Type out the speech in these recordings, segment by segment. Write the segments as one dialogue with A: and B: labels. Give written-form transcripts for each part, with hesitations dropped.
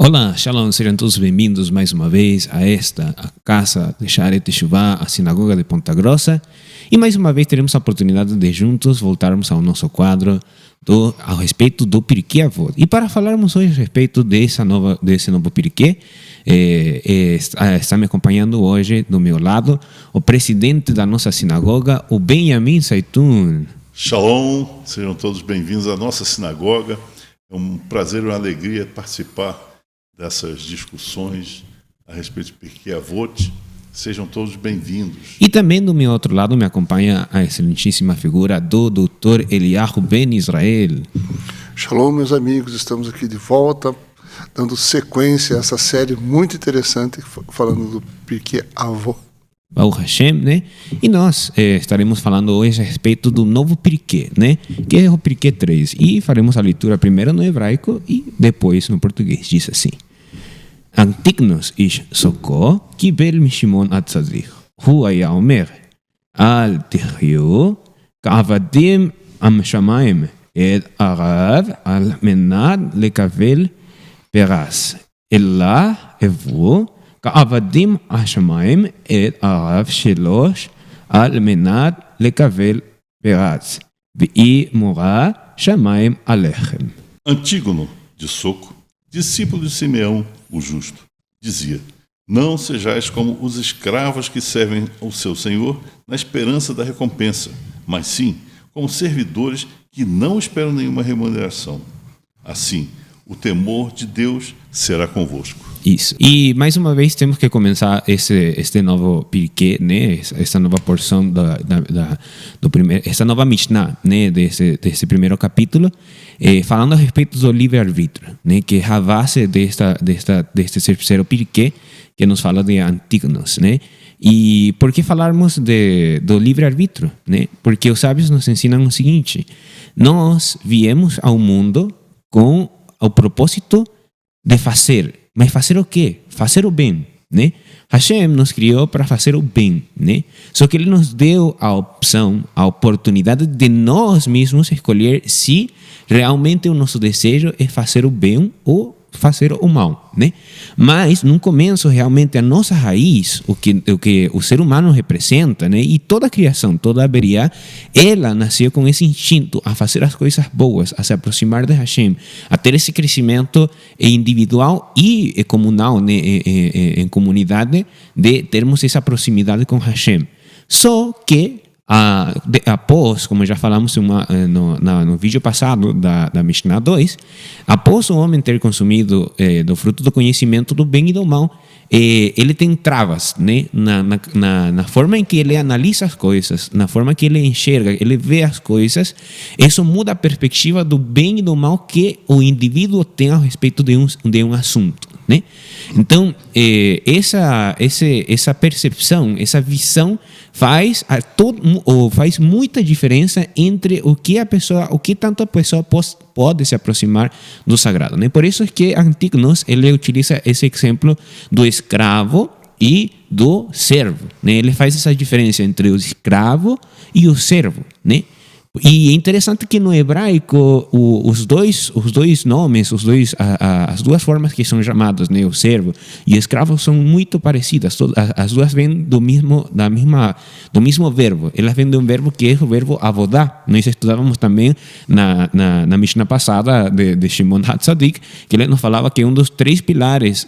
A: Olá, Shalom, sejam todos bem-vindos mais uma vez a a casa de Shaare Teshuvah, a sinagoga de Ponta Grossa. E mais uma vez teremos a oportunidade de juntos voltarmos ao nosso quadro a respeito do Pirkei Avot. E para falarmos hoje a respeito desse novo Pirkei, está me acompanhando hoje, do meu lado, o presidente da nossa sinagoga, o Benjamin Saitun.
B: Shalom, sejam todos bem-vindos à nossa sinagoga. É um prazer e uma alegria participar dessas discussões a respeito de Pirkei Avot. Sejam todos bem-vindos.
A: E também do meu outro lado me acompanha a excelentíssima figura do Dr. Eliyahu Ben Israel.
C: Shalom, meus amigos, estamos aqui de volta, dando sequência a essa série muito interessante, falando do Pirkei Avot.
A: Baruch Hashem, né? E nós estaremos falando hoje a respeito do novo Pirkei, né? Que é o Pirkei 3. E faremos a leitura primeiro no hebraico e depois no português. Diz assim: Antignos ish soko kibel mishimon atzadik. Hu היה אומר, אל תחיו כעבדים המשמיים את הרב על מנת לקבל פרס, אלא הוו כעבדים השמיים את הרב שלוש על מנת לקבל פרס, ואי מורא שמיים עליכם.
B: Antígono de Soco, discípulo de Simeão, o justo, dizia: Não sejais como os escravos que servem ao seu senhor na esperança da recompensa, mas sim como servidores que não esperam nenhuma remuneração. Assim, o temor de Deus será convosco.
A: Isso. E mais uma vez temos que começar este novo Pirkei, né? Essa nova porção essa nova Mishnah, né? Desse primeiro capítulo, falando a respeito do livre-arbítrio, né? Que é a base deste terceiro Pirkei, que nos fala de Antignos, né? E por que falarmos do livre-arbítrio, né? Porque os sábios nos ensinam o seguinte: nós viemos ao mundo com o propósito de fazer. Mas fazer o quê? Fazer o bem, né? Hashem nos criou para fazer o bem, né? Só que Ele nos deu a opção, a oportunidade de nós mesmos escolher se realmente o nosso desejo é fazer o bem ou fazer o mal, né? Mas no começo realmente a nossa raiz, o que o ser humano representa, né? E toda a criação, toda a Beriá, ela nasceu com esse instinto a fazer as coisas boas, a se aproximar de Hashem, a ter esse crescimento individual e comunal, né? Em comunidade, de termos essa proximidade com Hashem. Só que após, como já falamos no vídeo passado da Mishnah 2, após o homem ter consumido do fruto do conhecimento do bem e do mal, ele tem travas, né? Na forma em que ele analisa as coisas, na forma que ele enxerga, ele vê as coisas. Isso muda a perspectiva do bem e do mal que o indivíduo tem a respeito de um assunto, né? Então, essa percepção, essa visão faz muita diferença entre o que tanto a pessoa pode se aproximar do sagrado, né? Por isso é que Antignos ele utiliza esse exemplo do escravo e do servo, né? Ele faz essa diferença entre o escravo e o servo, né? E é interessante que no hebraico os dois nomes, as duas formas que são chamadas, né, o servo e o escravo, são muito parecidas. As duas vêm do mesmo verbo. Elas vêm de um verbo que é o verbo avodá. Nós estudávamos também na Mishnah passada de Shimon HaTzadik, que ele nos falava que um dos três pilares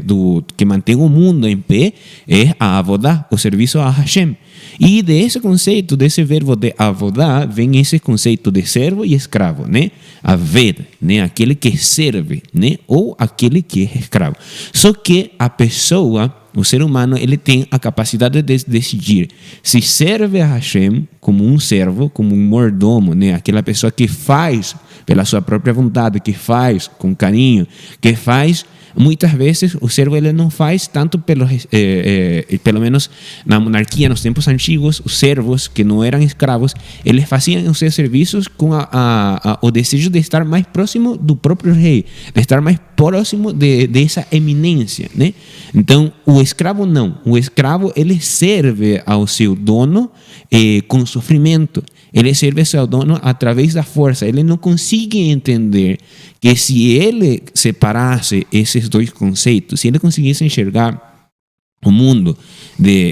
A: do que mantém o mundo em pé é a avodá, o serviço a Hashem. E desse conceito, desse verbo de avodá, vem esse conceito de servo e escravo, né? Aved, né? Aquele que serve, né? Ou aquele que é escravo. Só que a pessoa, o ser humano, ele tem a capacidade de decidir se serve a Hashem como um servo, como um mordomo, né? Aquela pessoa que faz pela sua própria vontade, que faz com carinho, que faz. Muitas vezes o servo ele não faz tanto pelo menos na monarquia, nos tempos antigos, os servos que não eram escravos, eles faziam os seus serviços com o desejo de estar mais próximo do próprio rei, de estar mais próximo dessa eminência, né? Então, o escravo não. O escravo ele serve ao seu dono com sofrimento. Ele serve a seu dono através da força. Ele não consegue entender que se ele separasse esses dois conceitos, se ele conseguisse enxergar o mundo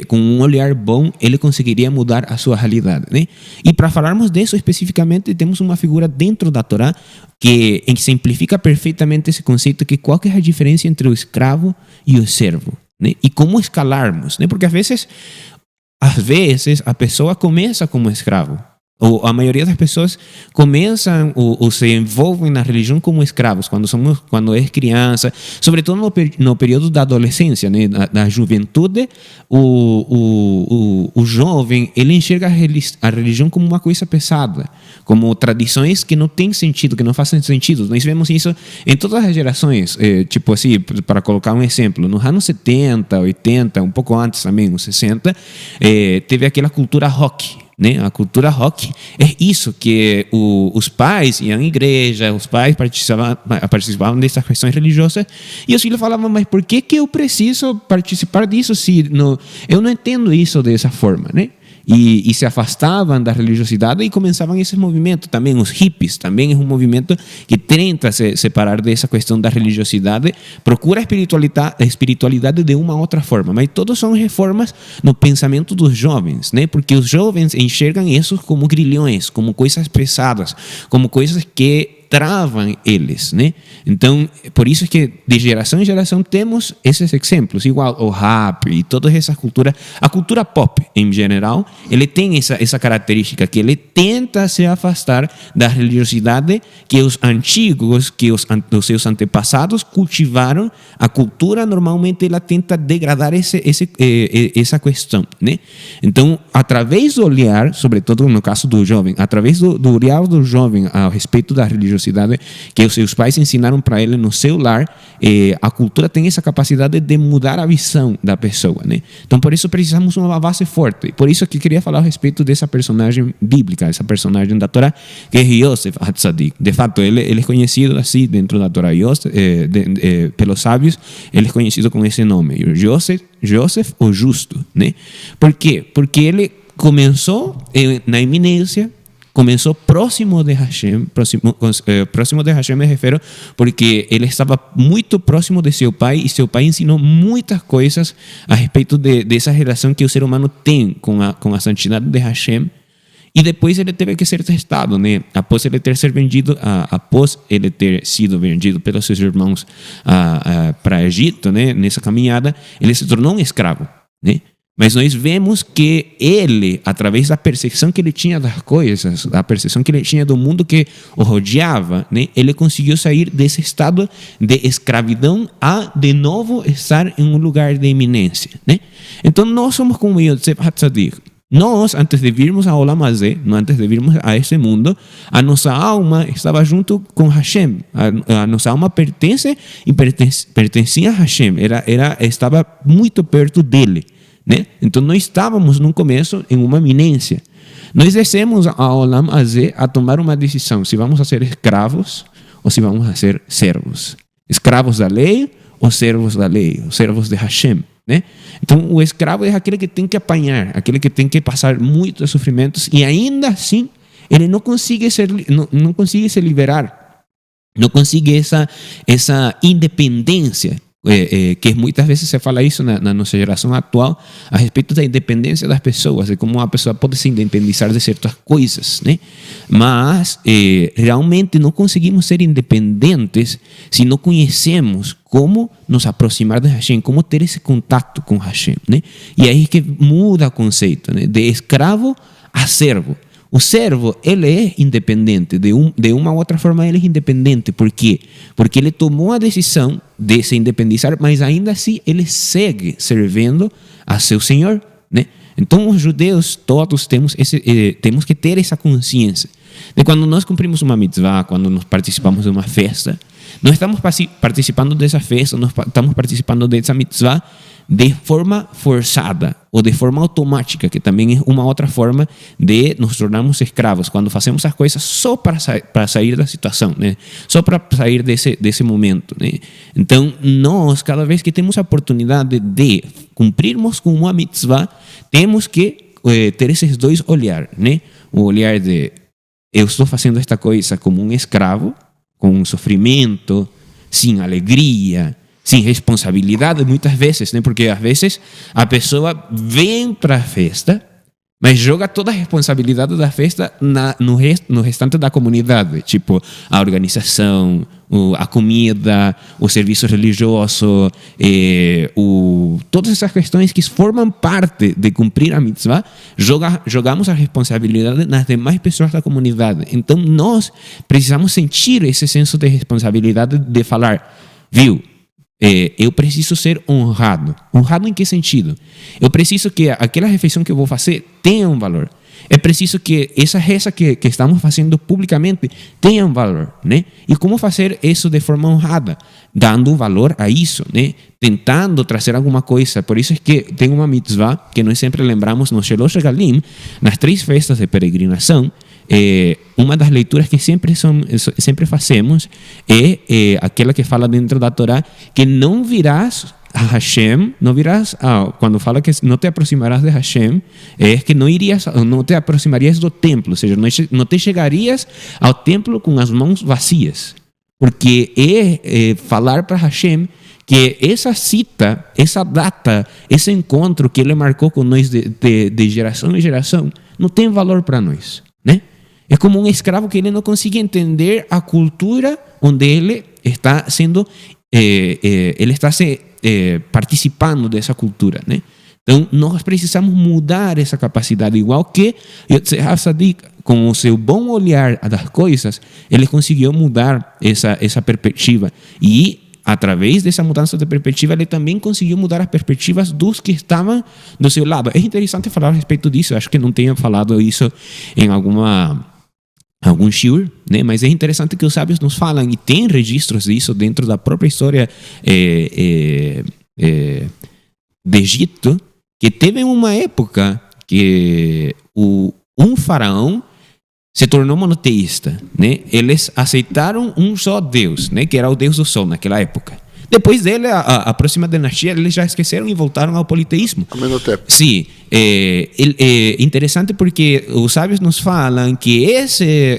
A: com um olhar bom, ele conseguiria mudar a sua realidade, né? E para falarmos disso especificamente, temos uma figura dentro da Torá que exemplifica perfeitamente esse conceito, que qual que é a diferença entre o escravo e o servo, né? E como escalarmos, né? Porque às vezes a pessoa começa como escravo, ou a maioria das pessoas começam ou se envolvem na religião como escravos quando é criança, sobretudo no período da adolescência, né, da juventude. O jovem, ele enxerga a religião como uma coisa pesada, como tradições que não têm sentido, que não fazem sentido. Nós vemos isso em todas as gerações, tipo assim, para colocar um exemplo, nos anos 70, 80, um pouco antes também, nos 60, teve aquela cultura rock, né? A cultura rock é isso, que os pais iam à igreja, os pais participavam dessas questões religiosas, e os filhos falavam, mas por que eu preciso participar disso se eu não entendo isso dessa forma, né? E se afastavam da religiosidade e começavam esse movimento. Também os hippies, também é um movimento que tenta se separar dessa questão da religiosidade, procura a espiritualidade de uma outra forma, mas todos são reformas no pensamento dos jovens, né? Porque os jovens enxergam isso como grilhões, como coisas pesadas, como coisas que travam eles, né? Então, por isso que de geração em geração temos esses exemplos, igual o rap e toda essa cultura, a cultura pop em geral, ele tem essa característica, que ele tenta se afastar da religiosidade que os antigos, que os seus antepassados cultivaram. A cultura normalmente ela tenta degradar essa questão, né? Então, através do olhar, sobretudo no caso do jovem, através do olhar do jovem a respeito da religiosidade que os seus pais ensinaram para ele no seu lar, a cultura tem essa capacidade de mudar a visão da pessoa, né? Então, por isso precisamos de uma base forte. Por isso que queria falar a respeito dessa personagem bíblica, essa personagem da Torá, que é Yosef HaTzadik. De fato, ele é conhecido assim dentro da Torá, pelos sábios, ele é conhecido com esse nome, Yosef o Justo, né? Por quê? Porque ele começou na eminência, começou próximo de Hashem. Próximo de Hashem me refiro porque ele estava muito próximo de seu pai, e seu pai ensinou muitas coisas a respeito dessa relação que o ser humano tem com a santidade de Hashem. E depois ele teve que ser testado, né? Após ele ter sido vendido pelos seus irmãos para Egito, né? Nessa caminhada, ele se tornou um escravo, né? Mas nós vemos que ele, através da percepção que ele tinha das coisas, da percepção que ele tinha do mundo que o rodeava, né, ele conseguiu sair desse estado de escravidão a, de novo, estar em um lugar de eminência, né? Então, nós somos como Yosef HaTzadik. Nós, antes de virmos a Olam Hazé, antes de virmos a esse mundo, a nossa alma estava junto com Hashem. A nossa alma pertencia a Hashem. Estava muito perto dele, né? Então, nós estávamos no começo em uma eminência. Nós descemos a Olam Hazé a tomar uma decisão, se vamos a ser escravos ou se vamos a ser servos. Escravos da lei ou servos da lei, servos de Hashem, né? Então, o escravo é aquele que tem que apanhar, aquele que tem que passar muitos sofrimentos, e ainda assim ele não consegue se liberar, não consegue essa independência. Que muitas vezes se fala isso na nossa geração atual a respeito da independência das pessoas, de como uma pessoa pode se independizar de certas coisas, né? Mas realmente não conseguimos ser independentes se não conhecemos como nos aproximar de Hashem, como ter esse contato com Hashem, né? E aí que muda o conceito, né? De escravo a servo. O servo, ele é independente, de uma ou outra forma ele é independente. Por quê? Porque ele tomou a decisão de se independizar, mas ainda assim ele segue servindo a seu Senhor, né? Então, os judeus todos temos que ter essa consciência de quando nós cumprimos uma mitzvah, quando nós participamos de uma festa, nós estamos participando dessa festa, nós estamos participando dessa mitzvah de forma forçada ou de forma automática, que também é uma outra forma de nos tornarmos escravos, quando fazemos as coisas só para sair da situação, né? Só para sair desse momento, né? Então, nós, cada vez que temos a oportunidade de cumprirmos com uma mitzvah, temos que ter esses dois olhares, né? o olhar de eu estou fazendo esta coisa como um escravo, com um sofrimento, sem alegria, sem responsabilidade, muitas vezes, né? Porque às vezes a pessoa vem para a festa, mas joga toda a responsabilidade da festa no restante da comunidade, tipo a organização, a comida, o serviço religioso, todas essas questões que formam parte de cumprir a mitzvah, jogamos a responsabilidade nas demais pessoas da comunidade. Então nós precisamos sentir esse senso de responsabilidade de falar, viu? Eu preciso ser honrado. Honrado em que sentido? Eu preciso que aquela refeição que eu vou fazer tenha um valor. É preciso que essa reza que estamos fazendo publicamente tenha um valor, né? E como fazer isso de forma honrada? Dando valor a isso, né? Tentando trazer alguma coisa. Por isso é que tem uma mitzvah que nós sempre lembramos no Shelosh Regalim, nas 3 festas de peregrinação. Uma das leituras que sempre fazemos é aquela que fala dentro da Torá que não virás a Hashem, quando fala que não te aproximarás de Hashem, é que não te aproximarias do templo, ou seja, não te chegarias ao templo com as mãos vazias, porque falar para Hashem que essa cita, essa data, esse encontro que ele marcou com nós de geração em geração, não tem valor para nós, né? É como um escravo que ele não consegue entender a cultura onde ele está sendo, participando dessa cultura, né? Então, nós precisamos mudar essa capacidade, igual que Yosef HaTzadik, com o seu bom olhar das coisas, ele conseguiu mudar essa perspectiva. E, através dessa mudança de perspectiva, ele também conseguiu mudar as perspectivas dos que estavam do seu lado. É interessante falar a respeito disso, acho que não tenha falado isso em algum shiur, né? Mas é interessante que os sábios nos falam, e tem registros disso dentro da própria história de Egito, que teve uma época que um faraó se tornou monoteísta, né? Eles aceitaram um só Deus, né? Que era o Deus do Sol naquela época. Depois dele, a próxima dinastia, eles já esqueceram e voltaram ao politeísmo.
C: Amenhotep.
A: Sim. É interessante porque os sábios nos falam que esse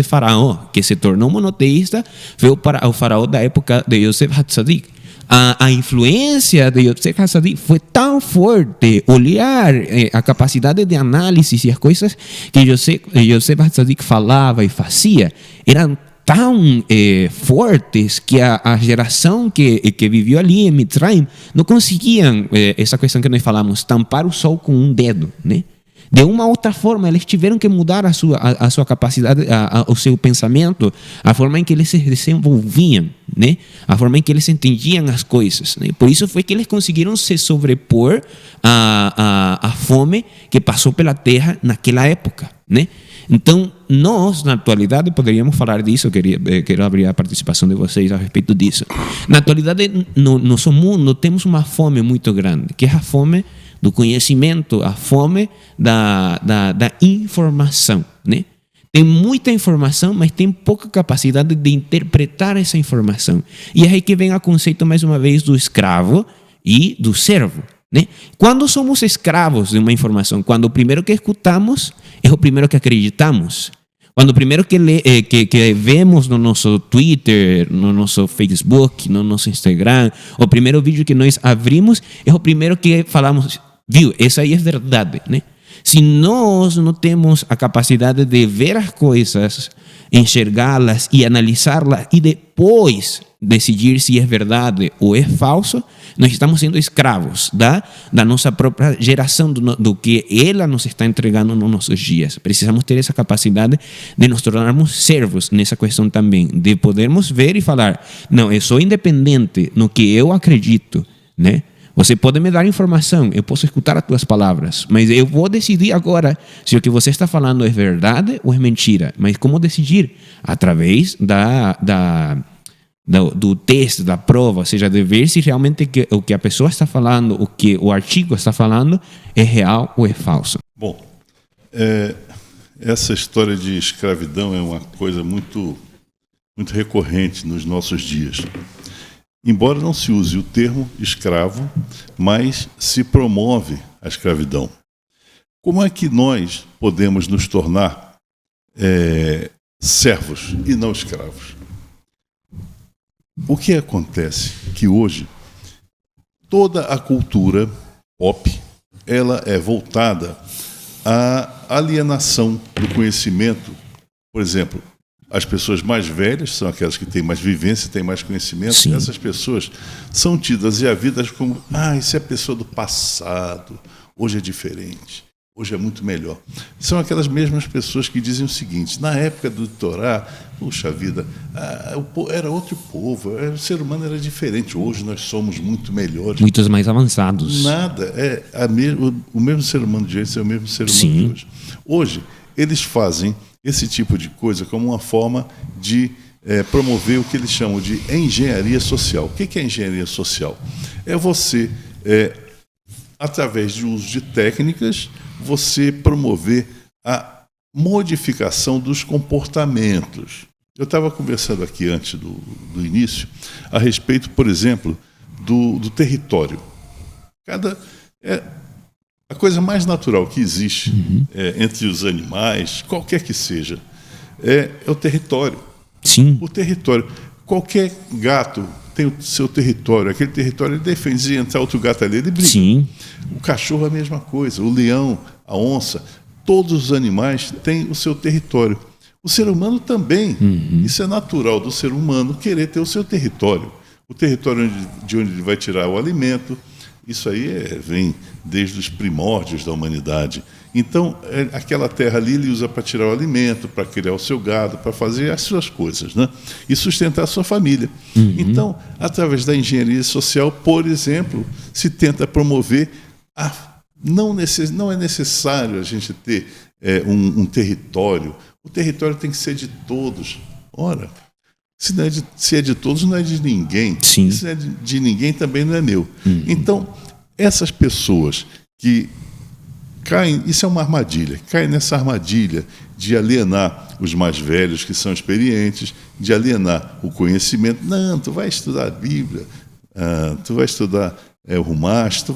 A: faraó que se tornou monoteísta foi o faraó da época de Yosef HaTzadik. A influência de Yosef HaTzadik foi tão forte, olhar a capacidade de análise e as coisas que Yosef HaTzadik falava e fazia eram tão fortes que a geração que viveu ali em Mitzrayim não conseguiam, essa questão que nós falamos, tampar o sol com um dedo, né? De uma outra forma, eles tiveram que mudar a sua capacidade, o seu pensamento, a forma em que eles se desenvolviam, né? A forma em que eles entendiam as coisas, né? Por isso foi que eles conseguiram se sobrepor à fome que passou pela terra naquela época, né? Então, nós, na atualidade, poderíamos falar disso, quero abrir a participação de vocês a respeito disso. Na atualidade, no nosso mundo, temos uma fome muito grande, que é a fome do conhecimento, a fome da informação, né? Tem muita informação, mas tem pouca capacidade de interpretar essa informação. E é aí que vem o conceito, mais uma vez, do escravo e do servo, né? Quando somos escravos de uma informação, quando o primeiro que escutamos é o primeiro que acreditamos, quando o primeiro que vemos no nosso Twitter, no nosso Facebook, no nosso Instagram, o primeiro vídeo que nós abrimos é o primeiro que falamos, viu, essa aí é verdade, né? Se nós não temos a capacidade de ver as coisas, enxergá-las e analisá-las e depois decidir se é verdade ou é falso, nós estamos sendo escravos da nossa própria geração, do que ela nos está entregando nos nossos dias. Precisamos ter essa capacidade de nos tornarmos servos nessa questão também, de podermos ver e falar, não, eu sou independente no que eu acredito, né? Você pode me dar informação, eu posso escutar as tuas palavras, mas eu vou decidir agora se o que você está falando é verdade ou é mentira. Mas como decidir? Através do teste, da prova, ou seja, de ver se realmente o que a pessoa está falando, o que o artigo está falando é real ou é falso.
B: Bom, essa história de escravidão é uma coisa muito, muito recorrente nos nossos dias. Embora não se use o termo escravo, mas se promove a escravidão. Como é que nós podemos nos tornar servos e não escravos? O que acontece que hoje toda a cultura pop ela é voltada à alienação do conhecimento. Por exemplo, as pessoas mais velhas são aquelas que têm mais vivência, têm mais conhecimento.
A: Sim.
B: Essas pessoas são tidas e havidas como isso é a pessoa do passado, hoje é diferente. Hoje é muito melhor. São aquelas mesmas pessoas que dizem o seguinte: na época do Torá, puxa vida, era outro povo, o ser humano era diferente. Hoje nós somos muito melhores.
A: Muitos mais avançados.
B: Nada. O mesmo ser humano de hoje é o mesmo ser humano
A: Sim.
B: de hoje. Hoje, eles fazem esse tipo de coisa como uma forma de promover o que eles chamam de engenharia social. O que é engenharia social? É você, através de uso de técnicas, você promover a modificação dos comportamentos. Eu estava conversando aqui antes do início a respeito, por exemplo, do território. A coisa mais natural que existe entre os animais, qualquer que seja, é o território.
A: Sim.
B: O território. Qualquer gato tem o seu território. Aquele território ele defende. Se entrar outro gato ali, ele briga.
A: Sim.
B: O cachorro é a mesma coisa. O leão, a onça, todos os animais têm o seu território. O ser humano também. Isso é natural do ser humano querer ter o seu território. O território de onde ele vai tirar o alimento. Isso aí vem desde os primórdios da humanidade. Então, aquela terra ali ele usa para tirar o alimento, para criar o seu gado, para fazer as suas coisas, né? E sustentar a sua família. Então, através da engenharia social, por exemplo, se tenta promover não é necessário a gente ter um território. O território tem que ser de todos. Ora, se é de todos, não é de ninguém.
A: Sim.
B: Se não é de ninguém, também não é meu. Então, essas pessoas que caem, isso é uma armadilha, caem nessa armadilha de alienar os mais velhos, que são experientes, de alienar o conhecimento. Não, tu vai estudar a Bíblia, tu vai estudar o Rumash, tu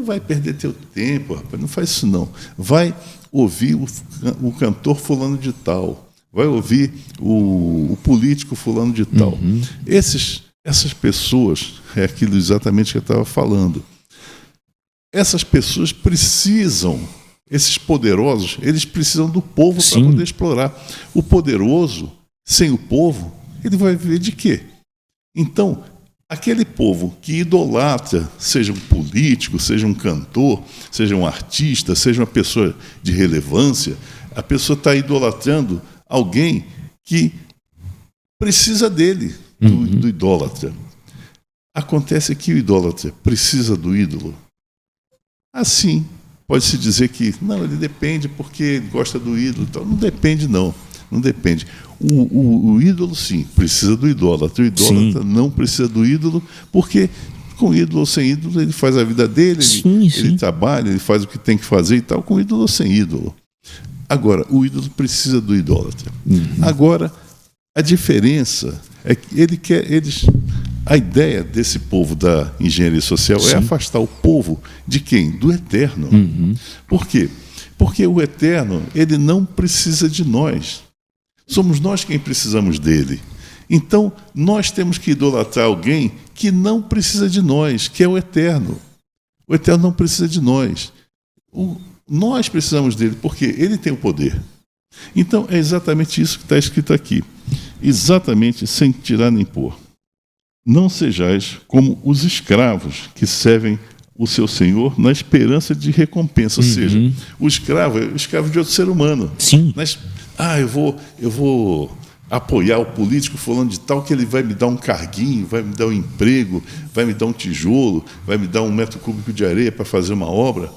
B: vai perder teu tempo, rapaz, não faz isso não. Vai ouvir o cantor fulano de tal, vai ouvir o político fulano de tal. Essas pessoas, é aquilo exatamente que eu estava falando, essas pessoas precisam, esses poderosos, eles precisam do povo para poder explorar. O poderoso, sem o povo, ele vai viver de quê? Então, aquele povo que idolatra, seja um político, seja um cantor, seja um artista, seja uma pessoa de relevância, a pessoa está idolatrando alguém que precisa dele, do idólatra. Acontece que o idólatra precisa do ídolo. Assim, pode-se dizer que não, ele depende porque ele gosta do ídolo. Então, não depende, não. Não depende. O ídolo, sim, precisa do idólatra. O idólatra não precisa do ídolo, porque com ídolo ou sem ídolo, ele faz a vida dele, ele trabalha, ele faz o que tem que fazer e tal, com ídolo ou sem ídolo. Agora, o ídolo precisa do idólatra. Agora, a diferença é que a ideia desse povo da engenharia social é afastar o povo de quem? Do eterno. Por quê? Porque o eterno, ele não precisa de nós. Somos nós quem precisamos dele. Então, nós temos que idolatrar alguém que não precisa de nós, que é o eterno. O eterno não precisa de nós. Nós precisamos dele, porque ele tem o poder. Então, é exatamente isso que está escrito aqui. Exatamente, sem tirar nem pôr. Não sejais como os escravos que servem o seu senhor na esperança de recompensa. Ou seja, o escravo é o escravo de outro ser humano.
A: Sim.
B: Mas, eu vou apoiar o político fulano de tal que ele vai me dar um carguinho, vai me dar um emprego, vai me dar um tijolo, vai me dar 1 metro cúbico de areia para fazer uma obra.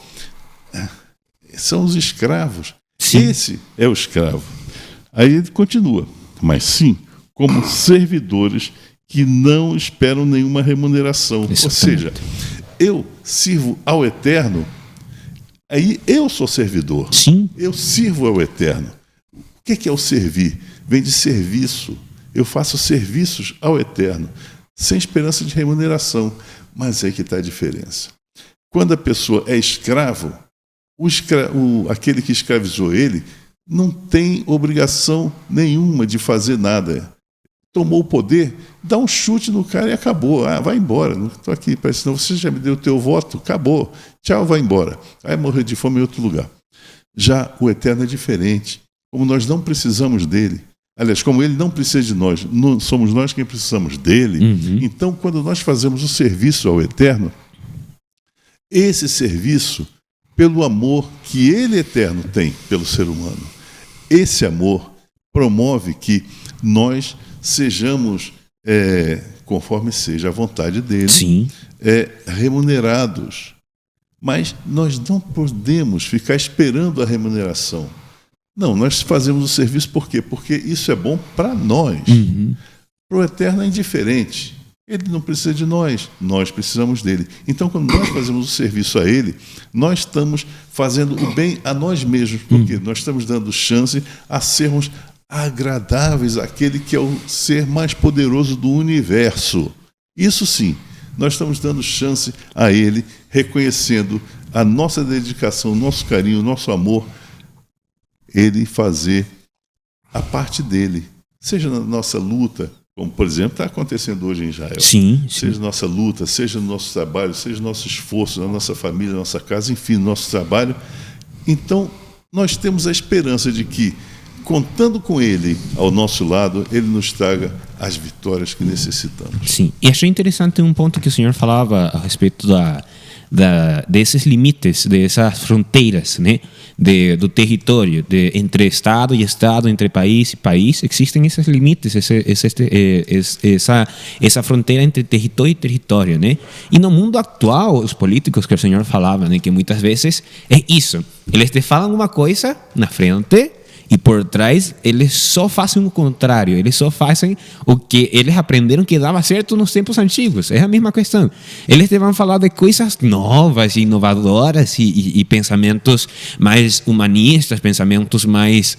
B: São os escravos.
A: Sim.
B: Esse é o escravo. Aí ele continua. Mas sim, como servidores que não esperam nenhuma remuneração.
A: Exatamente.
B: Ou seja, eu sirvo ao Eterno, aí eu sou servidor.
A: Sim.
B: Eu sirvo ao Eterno. O que é o servir? Vem de serviço. Eu faço serviços ao Eterno, sem esperança de remuneração. Mas aí que está a diferença. Quando a pessoa é escravo, aquele que escravizou ele não tem obrigação nenhuma de fazer nada. Tomou o poder, dá um chute no cara e acabou. Vai embora, não estou aqui, senão você já me deu o teu voto, acabou. Tchau, vai embora. Vai morrer de fome em outro lugar. Já o Eterno é diferente. Como nós não precisamos dele, aliás, como ele não precisa de nós, somos nós quem precisamos dele, então quando nós fazemos o serviço ao Eterno, esse serviço, pelo amor que ele, Eterno, tem pelo ser humano, esse amor promove que nós sejamos, conforme seja a vontade dele,
A: Sim.
B: Remunerados. Mas nós não podemos ficar esperando a remuneração. Não, nós fazemos o serviço por quê? Porque isso é bom para nós. Para o Eterno é indiferente. Ele não precisa de nós precisamos dele. Então, quando nós fazemos o serviço a ele, nós estamos fazendo o bem a nós mesmos, porque nós estamos dando chance a sermos agradáveis àquele que é o ser mais poderoso do universo. Isso sim, nós estamos dando chance a ele, reconhecendo a nossa dedicação, o nosso carinho, o nosso amor, ele fazer a parte dele, seja na nossa luta, como, por exemplo, está acontecendo hoje em Israel.
A: Sim.
B: Seja nossa luta, seja no nosso trabalho, seja nosso esforço, na nossa família, na nossa casa, enfim, no nosso trabalho. Então, nós temos a esperança de que, contando com ele ao nosso lado, ele nos traga as vitórias que necessitamos.
A: Sim. E achei interessante um ponto que o senhor falava a respeito desses limites, dessas fronteiras, né? Do território, entre Estado e Estado, entre país e país, existem esses limites, essa fronteira entre território e território, né? E no mundo atual, os políticos que o senhor falava, né, que muitas vezes é isso, eles te falam uma coisa na frente e por trás eles só fazem o contrário, eles só fazem o que eles aprenderam que dava certo nos tempos antigos. É a mesma questão. Eles te vão falar de coisas novas, inovadoras e pensamentos mais humanistas, pensamentos mais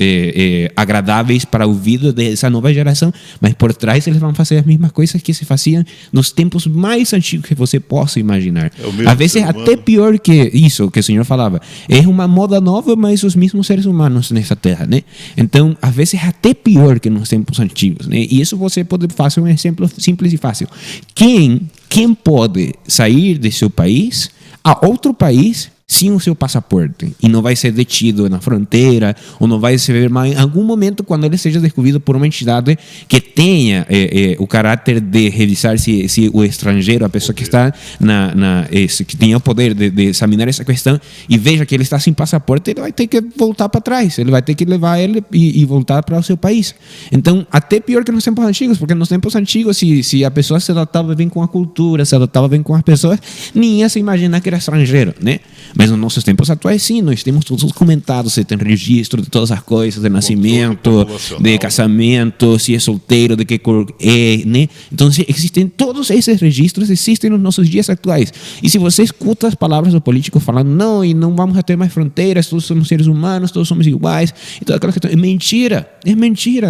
A: agradáveis para o ouvido dessa nova geração, mas por trás eles vão fazer as mesmas coisas que se faziam nos tempos mais antigos que você possa imaginar. Às vezes até pior que isso que o senhor falava. É uma moda nova, mas os mesmos seres humanos nessa terra, né? Então, às vezes, até pior que nos tempos antigos, né? E isso você pode fazer um exemplo simples e fácil. Quem pode sair de seu país a outro país sem o seu passaporte e não vai ser detido na fronteira ou não vai ser mais em algum momento quando ele seja descoberto por uma entidade que tenha o caráter de revisar se o estrangeiro, a pessoa que está que tenha o poder de examinar essa questão e veja que ele está sem passaporte, ele vai ter que voltar para trás, ele vai ter que levar ele e voltar para o seu país. Então, até pior que nos tempos antigos, porque nos tempos antigos, se a pessoa se adaptava bem com a cultura, se adaptava bem com as pessoas, nem ia se imaginar que era estrangeiro, né? Mas nos nossos tempos atuais, sim, nós temos todos documentados, você tem registro de todas as coisas, de nascimento, de casamento, se é solteiro, de que cor é, né? Então, existem todos esses registros, existem nos nossos dias atuais. E se você escuta as palavras do político falando, não, e não vamos ter mais fronteiras, todos somos seres humanos, todos somos iguais, e toda aquela questão, é mentira,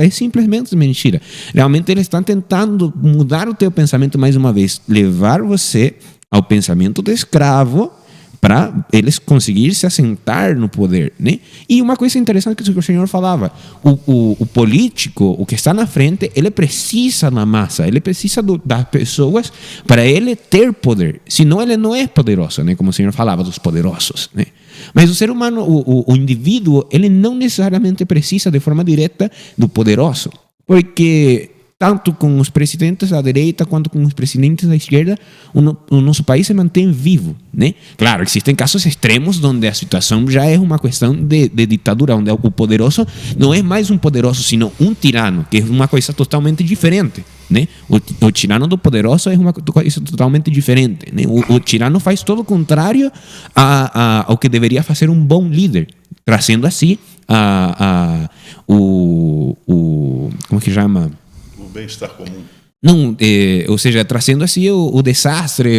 A: é simplesmente mentira. Realmente eles estão tentando mudar o teu pensamento mais uma vez, levar você ao pensamento do escravo, para eles conseguirem se assentar no poder, né? E uma coisa interessante que o senhor falava, o político, o que está na frente, ele precisa da massa, ele precisa das pessoas para ele ter poder, senão ele não é poderoso, né? Como o senhor falava dos poderosos, né? Mas o ser humano, o indivíduo, ele não necessariamente precisa de forma direta do poderoso, porque tanto com os presidentes da direita quanto com os presidentes da esquerda, o nosso país se mantém vivo, né? Claro, existem casos extremos onde a situação já é uma questão de ditadura, onde o poderoso não é mais um poderoso, sino um tirano, que é uma coisa totalmente diferente, né? O tirano do poderoso é uma coisa totalmente diferente, né? O tirano faz todo o contrário ao que deveria fazer um bom líder, trazendo assim como que chama?
B: Bem-estar comum.
A: Não, ou seja, trazendo assim o desastre,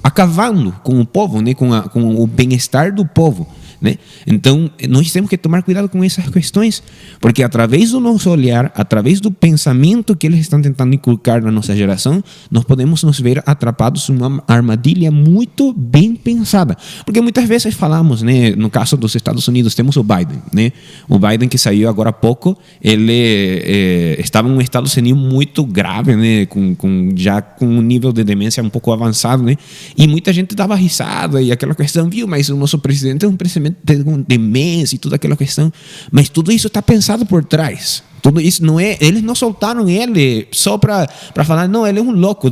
A: acabando com o povo, né, com o bem-estar do povo. né? Então, nós temos que tomar cuidado com essas questões, porque através do nosso olhar, através do pensamento que eles estão tentando inculcar na nossa geração, nós podemos nos ver atrapados numa armadilha muito bem pensada. Porque muitas vezes falamos, né, no caso dos Estados Unidos, temos o Biden, né? O Biden que saiu agora há pouco, ele estava em um estado senil muito grave, né? Já com um nível de demência um pouco avançado, né? E muita gente dava risada e aquela questão, viu, mas o nosso presidente é um presidente com demência e toda aquela questão, mas tudo isso está pensado por trás. Tudo isso não é, eles não soltaram ele só para falar, não, ele é um louco,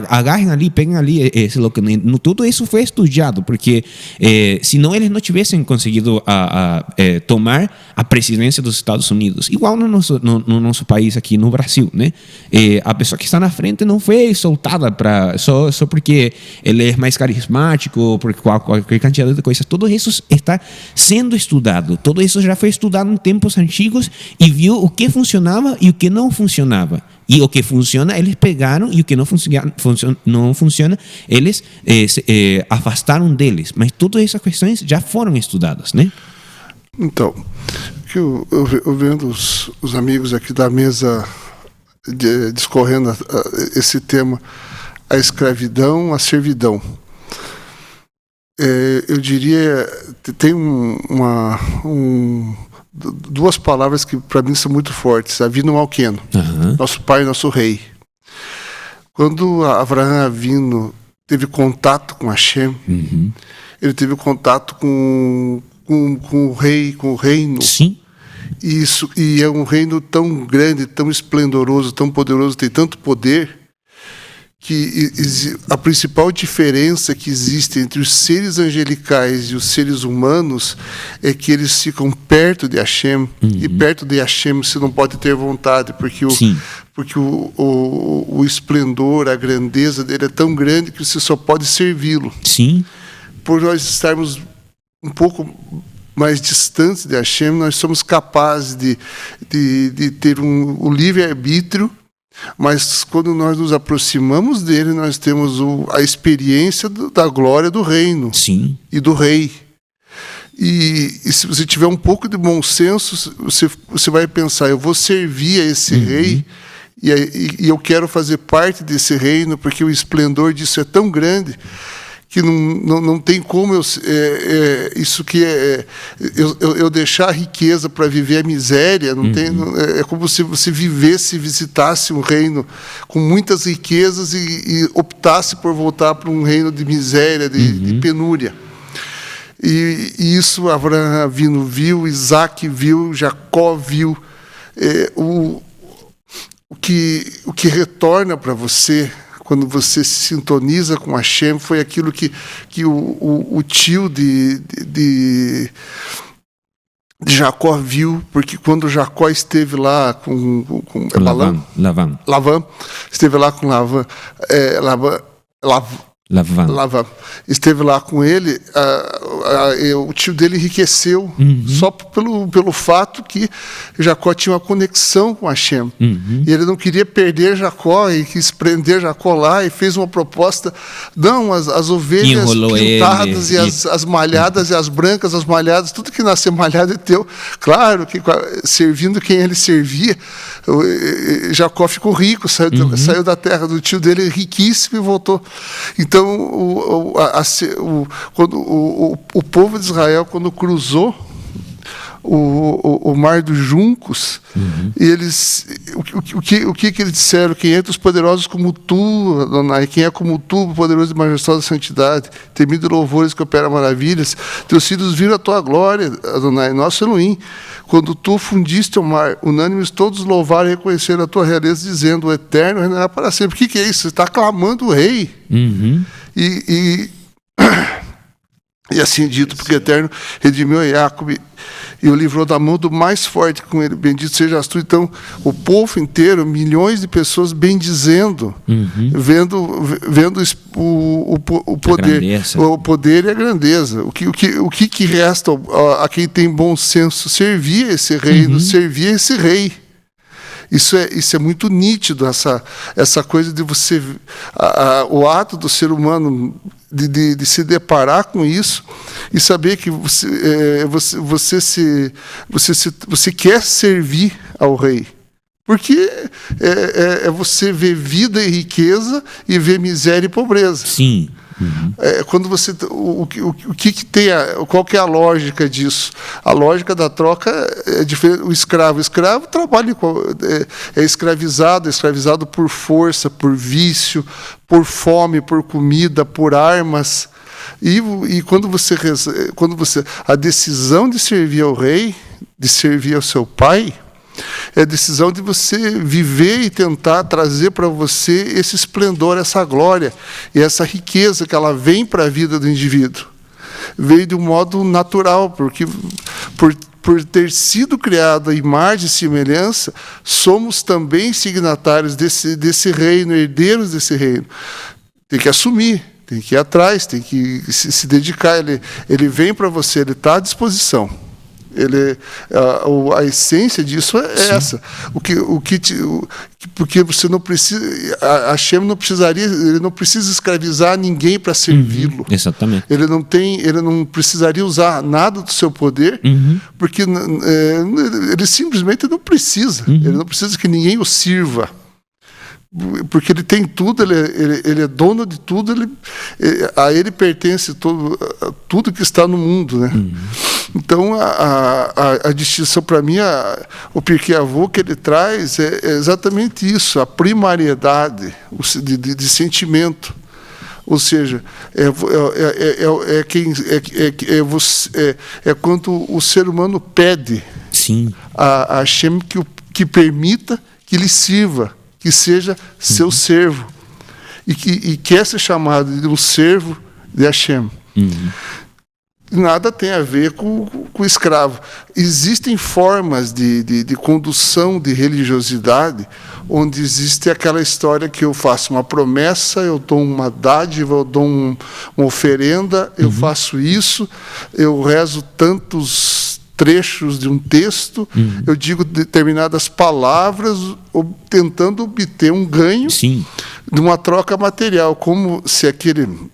A: agarrem ali, peguem ali esse louco. Tudo isso foi estudado, porque senão eles não tivessem conseguido tomar a presidência dos Estados Unidos, igual no nosso país aqui no Brasil, né? A pessoa que está na frente não foi soltada só porque ele é mais carismático, por qualquer quantidade de coisas. Tudo isso está sendo estudado, tudo isso já foi estudado em tempos antigos e viu o que funcionava e o que não funcionava. E o que funciona, eles pegaram, e o que não funciona, eles afastaram deles. Mas todas essas questões já foram estudadas, né?
C: Então, eu vendo os amigos aqui da mesa discorrendo esse tema, a escravidão, a servidão. Eu diria, tem duas palavras que para mim são muito fortes: Avinu Malqueno, nosso pai, nosso rei. Quando Avraham Avinu teve contato com Hashem, ele teve contato com o rei, com o reino.
A: Sim.
C: E é um reino tão grande, tão esplendoroso, tão poderoso, tem tanto poder, que a principal diferença que existe entre os seres angelicais e os seres humanos é que eles ficam perto de Hashem, e perto de Hashem você não pode ter vontade, porque o esplendor, a grandeza dele é tão grande que você só pode servi-lo.
A: Sim.
C: Por nós estarmos um pouco mais distantes de Hashem, nós somos capazes de ter o livre-arbítrio. Mas quando nós nos aproximamos dele, nós temos a experiência da glória do reino.
A: Sim.
C: E do rei. E se você tiver um pouco de bom senso, você vai pensar, eu vou servir a esse rei, e eu quero fazer parte desse reino, porque o esplendor disso é tão grande que não tem como eu deixar a riqueza para viver a miséria. É como se você visitasse um reino com muitas riquezas e optasse por voltar para um reino de miséria, de penúria. E isso Avraham Avinu viu, Isaac viu, Jacó viu. O que retorna para você quando você se sintoniza com Hashem foi aquilo que o tio de Jacó viu, porque quando Jacó esteve lá com Lavan, esteve lá com Lavan, esteve lá com ele, o tio dele enriqueceu só pelo fato que Jacó tinha uma conexão com Hashem. E ele não queria perder Jacó e quis prender Jacó lá e fez uma proposta. Não, as ovelhas pintadas e as malhadas e as brancas, as malhadas, tudo que nascer malhado é teu. Claro que servindo quem ele servia, Jacó ficou rico, saiu da terra do tio dele riquíssimo e voltou. Então, o povo de Israel, quando cruzou o Mar dos Juncos, e eles, o que eles disseram? Quem é entre os poderosos como tu, Adonai, quem é como tu, poderoso e majestosa santidade, temido louvores que opera maravilhas, teus filhos viram a tua glória, Adonai, nosso Elohim, quando tu fundiste o mar, unânimes todos louvaram e reconheceram a tua realeza, dizendo, o eterno reinará para sempre. O que é isso? Você está clamando o rei. E assim dito, porque o Eterno redimiu a Jacob e o livrou da mão do mais forte com ele. Bendito sejas tu. Então, o povo inteiro, milhões de pessoas bendizendo, vendo o poder, o poder e a grandeza. O que resta a quem tem bom senso? Servir esse reino, servir esse rei. Isso é muito nítido, essa coisa de você... o ato do ser humano de se deparar com isso e saber que você quer servir ao rei. Porque é você ver vida e riqueza e ver miséria e pobreza.
A: Sim.
C: Quando você o que tem qual que é a lógica disso? A lógica da troca é diferente. O escravo trabalha é escravizado por força, por vício, por fome, por comida, por armas. E quando você a decisão de servir ao rei, de servir ao seu pai, é a decisão de você viver e tentar trazer para você esse esplendor, essa glória e essa riqueza que ela vem para a vida do indivíduo. Veio de um modo natural, porque por ter sido criado à imagem e semelhança, somos também signatários desse reino, herdeiros desse reino. Tem que assumir, tem que ir atrás, tem que se dedicar. Ele vem para você, ele está à disposição. A essência disso é Sim. essa. Porque você não precisa, a Hashem ele não precisa escravizar ninguém para servi-lo.
A: Exatamente.
C: Ele não precisaria usar nada do seu poder, porque ele simplesmente não precisa. Ele não precisa que ninguém o sirva. Porque ele tem tudo, ele é dono de tudo, a ele pertence tudo que está no mundo, né? Então a distinção para mim, o Pirkei Avot que ele traz é exatamente isso, a primariedade de sentimento. Ou seja, quando o ser humano pede
A: Sim.
C: a Hashem que permita que lhe sirva, que seja seu servo, e quer ser chamado de um servo de Hashem. Nada tem a ver com o escravo. Existem formas de condução de religiosidade onde existe aquela história que eu faço uma promessa, eu dou uma dádiva, eu dou uma oferenda, eu faço isso, eu rezo tantos trechos de um texto, eu digo determinadas palavras, tentando obter um ganho
A: Sim.
C: de uma troca material, como se aquilo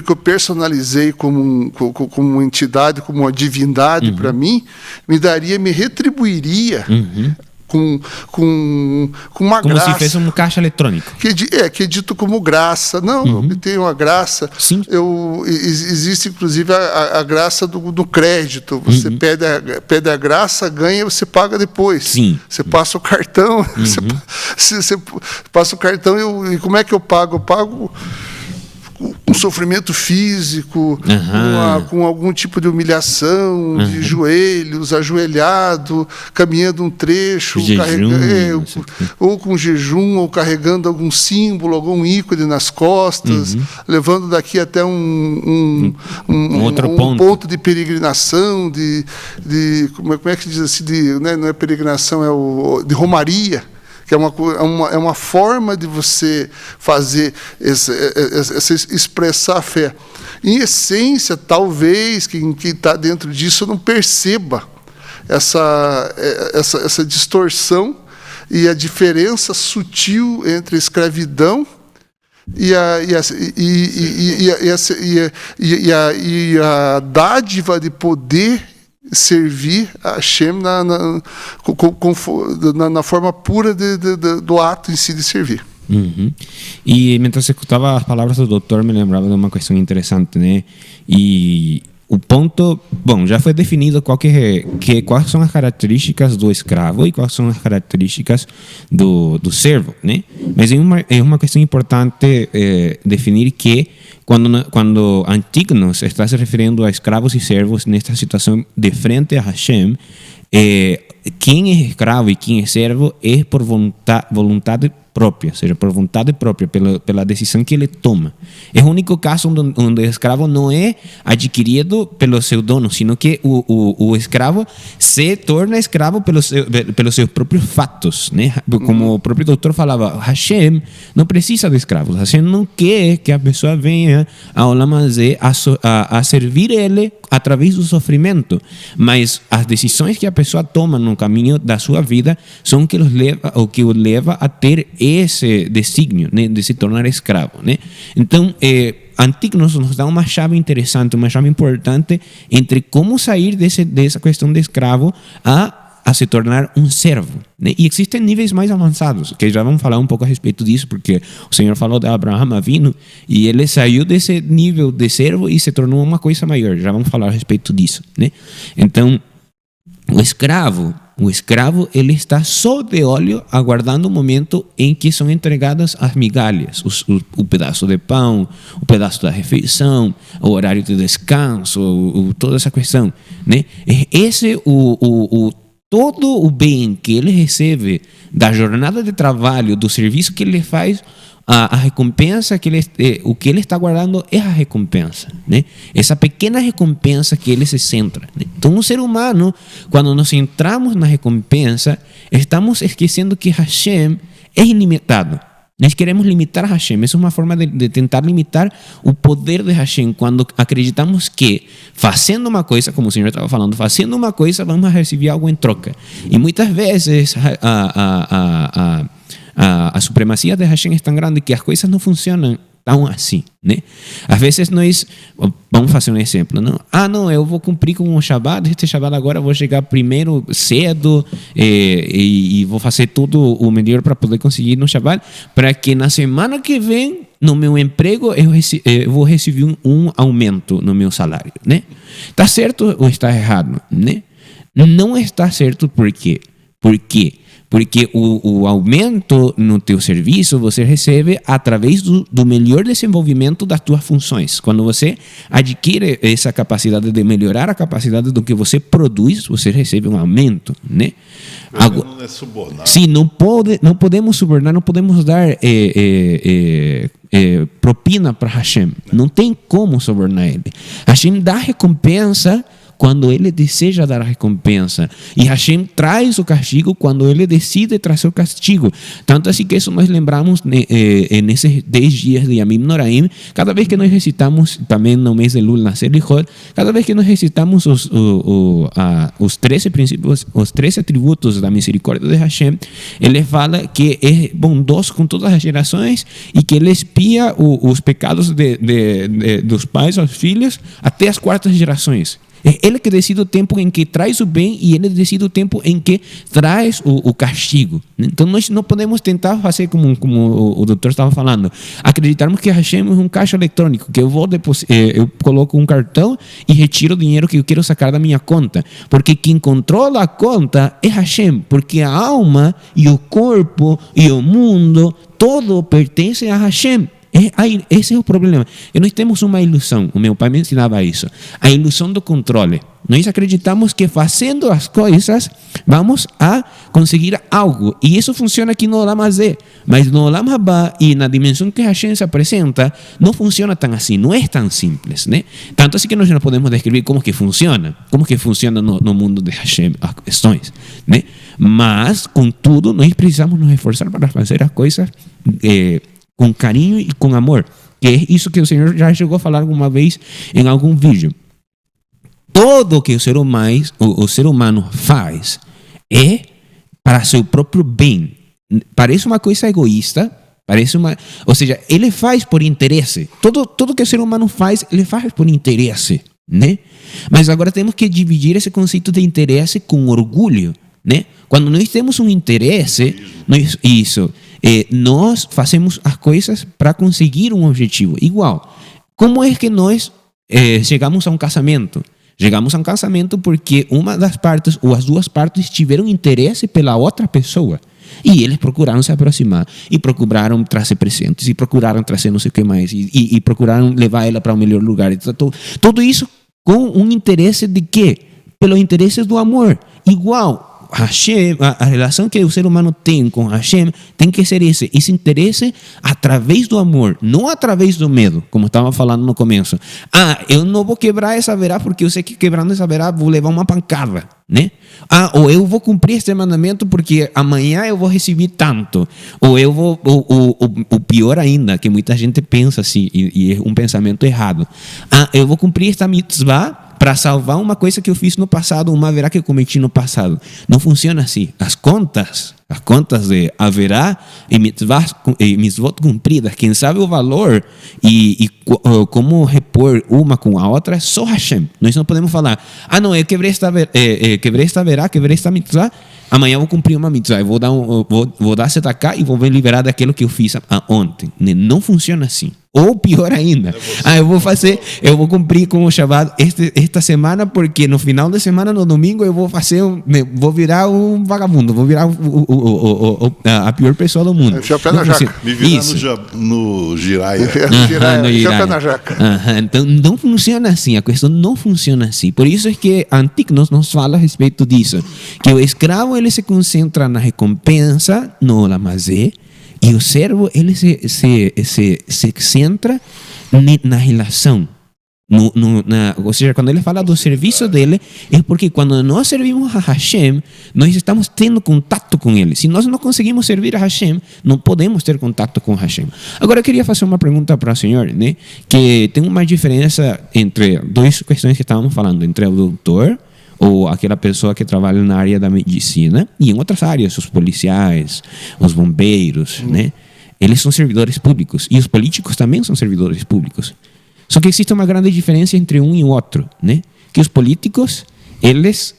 C: que eu personalizei como uma entidade, como uma divindade para mim, me retribuiria com uma
A: como
C: graça.
A: Como se fosse um caixa eletrônico.
C: Que é dito como graça. Não, eu obtenho uma graça.
A: Sim.
C: Existe, inclusive, a graça do crédito. Você pede a graça, ganha, você paga depois.
A: Sim.
C: Você passa o cartão, você passa o cartão e como é que eu pago? Eu pago com sofrimento físico, com algum tipo de humilhação, de joelhos, ajoelhado, caminhando um trecho, ou com jejum, ou carregando algum símbolo, algum ícone nas costas, levando daqui até um ponto de peregrinação, como é que diz assim, não é peregrinação, de romaria, que é uma forma de você fazer expressar a fé. Em essência, talvez quem está dentro disso não perceba essa distorção e a diferença sutil entre a escravidão e a dádiva de poder servir a Hashem na forma pura do ato em si de servir.
A: E mientras escutava as palavras do doutor, me lembrava de uma questão interessante, né? E o ponto, bom, já foi definido quais são as características do escravo e quais são as características do servo, né? Mas é uma questão importante definir que quando Antignos está se referindo a escravos e servos nesta situação de frente a Hashem, quem é escravo e quem é servo é por vontade própria, ou seja, por vontade própria, pela decisão que ele toma. É o único caso onde o escravo não é adquirido pelo seu dono, sino que o escravo se torna escravo pelos seus próprios fatos, né? Como o próprio doutor falava, Hashem não precisa de escravos. Hashem não quer que a pessoa venha ao Olam Hazé a servir ele através do sofrimento, mas as decisões que a pessoa toma no caminho da sua vida são o que o leva a ter esse desígnio, né, de se tornar escravo, né? Então, Antígonos nos dá uma chave interessante, uma chave importante entre como sair dessa questão de escravo a se tornar um servo, né? E existem níveis mais avançados, que já vamos falar um pouco a respeito disso, porque o Senhor falou de Abraão Avinu e ele saiu desse nível de servo e se tornou uma coisa maior. Já vamos falar a respeito disso, né? Então, o escravo, ele está só de olho, aguardando o momento em que são entregadas as migalhas, o pedaço de pão, o pedaço da refeição, o horário de descanso, toda essa questão, né? Esse todo o bem que ele recebe da jornada de trabalho, do serviço que ele faz, a recompensa o que ele está guardando é a recompensa, né? Essa pequena recompensa que ele se centra, né? Então, um ser humano, quando nos centramos na recompensa, estamos esquecendo que Hashem é ilimitado. Nós queremos limitar Hashem. Essa é uma forma de tentar limitar o poder de Hashem, quando acreditamos que fazendo uma coisa, como o Senhor estava falando, fazendo uma coisa, vamos receber algo em troca. E muitas vezes a supremacia de Hashem é tão grande que as coisas não funcionam tão assim, né? Às vezes nós, vamos fazer um exemplo, não? Não, eu vou cumprir com o Shabbat, este Shabbat agora eu vou chegar primeiro cedo e vou fazer tudo o melhor para poder conseguir no Shabbat, para que na semana que vem, no meu emprego, eu vou receber um aumento no meu salário, né? Está certo ou está errado, né? Não está certo, por quê? Porque o aumento no teu serviço você recebe através do melhor desenvolvimento das tuas funções. Quando você adquire essa capacidade de melhorar a capacidade do que você produz, você recebe um aumento, né?
B: Agora, não é subornar.
A: Sim, não podemos subornar, não podemos dar propina para Hashem. Não tem como subornar ele. Hashem dá recompensa quando ele deseja dar a recompensa. E Hashem traz o castigo quando ele decide trazer o castigo. Tanto assim que isso nós lembramos nesses 10 dias de Yamim Noraim, cada vez que nós recitamos, também no mês de Elul, Nasser e Hod, cada vez que nós recitamos os 13 princípios, os 13 atributos da misericórdia de Hashem, ele fala que é bondoso com todas as gerações e que ele expia os pecados dos pais aos filhos até as 4ª gerações. É ele que decide o tempo em que traz o bem e ele decide o tempo em que traz o castigo. Então, nós não podemos tentar fazer como o doutor estava falando, acreditarmos que Hashem é um caixa eletrônico, que eu coloco um cartão e retiro o dinheiro que eu quero sacar da minha conta. Porque quem controla a conta é Hashem, porque a alma e o corpo e o mundo, todo pertence a Hashem. Esse é o problema. E nós temos uma ilusão. O meu pai me ensinava isso. A ilusão do controle. Nós acreditamos que fazendo as coisas vamos a conseguir algo. E isso funciona aqui no Olam Hazé. Mas no Olam Haba e na dimensão que Hashem se apresenta, não funciona tão assim. Não é tão simples, né? Tanto assim que nós não podemos descrever como que funciona. Como que funciona no mundo de Hashem as questões, né? Mas, contudo, nós precisamos nos esforçar para fazer as coisas com carinho e com amor, que é isso que o Senhor já chegou a falar alguma vez em algum vídeo. Tudo que o ser humano faz é para seu próprio bem. Parece uma coisa egoísta, ou seja, ele faz por interesse. Tudo que o ser humano faz, ele faz por interesse, né? Mas agora temos que dividir esse conceito de interesse com orgulho, né? Quando nós temos um interesse, nós fazemos as coisas para conseguir um objetivo. Igual, como é que nós chegamos a um casamento? Chegamos a um casamento porque uma das partes ou as duas partes tiveram interesse pela outra pessoa. E eles procuraram se aproximar, e procuraram trazer presentes, e procuraram trazer não sei o que mais, e procuraram levar ela para um melhor lugar. Tudo isso com um interesse de quê? Pelo interesse do amor. Igual, Hashem, a relação que o ser humano tem com Hashem tem que ser esse interesse através do amor, não através do medo, como estava falando no começo. Eu não vou quebrar essa verá porque eu sei que quebrando essa verá vou levar uma pancada, né? Ou eu vou cumprir este mandamento porque amanhã eu vou receber tanto. Ou eu vou, o pior ainda, que muita gente pensa assim, e é um pensamento errado. Eu vou cumprir esta mitzvah para salvar uma coisa que eu fiz no passado, uma haverá que eu cometi no passado. Não funciona assim. As contas de haverá e mitzvot cumpridas, quem sabe o valor e como repor uma com a outra é só Hashem. Nós não podemos falar, não, eu quebrei esta haverá, quebrei esta mitzvah, amanhã eu vou cumprir uma mitzvah, eu vou dar tzedakah e vou me liberar daquilo que eu fiz ontem. Não funciona assim. Ou pior ainda, eu vou cumprir com o Shabbat esta semana, porque no final de semana, no domingo, eu vou virar um vagabundo, vou virar a pior pessoa do mundo.
C: Enfia o pé na jaca.
B: Me virar no giraia.
C: Enfia o pé na jaca.
A: Então, não funciona assim, a questão não funciona assim. Por isso é que Antíquinos nos fala a respeito disso, que o escravo ele se concentra na recompensa, no lamazé, e o servo ele se centra na relação. Ou seja, quando ele fala do serviço dele, é porque quando nós servimos a Hashem, nós estamos tendo contato com ele. Se nós não conseguimos servir a Hashem, não podemos ter contato com Hashem. Agora, eu queria fazer uma pergunta para o senhor, né? Que tem uma diferença entre duas questões que estávamos falando, entre o doutor ou aquela pessoa que trabalha na área da medicina e em outras áreas, os policiais, os bombeiros, né? Eles são servidores públicos e os políticos também são servidores públicos. Só que existe uma grande diferença entre um e o outro, né? Que os políticos, eles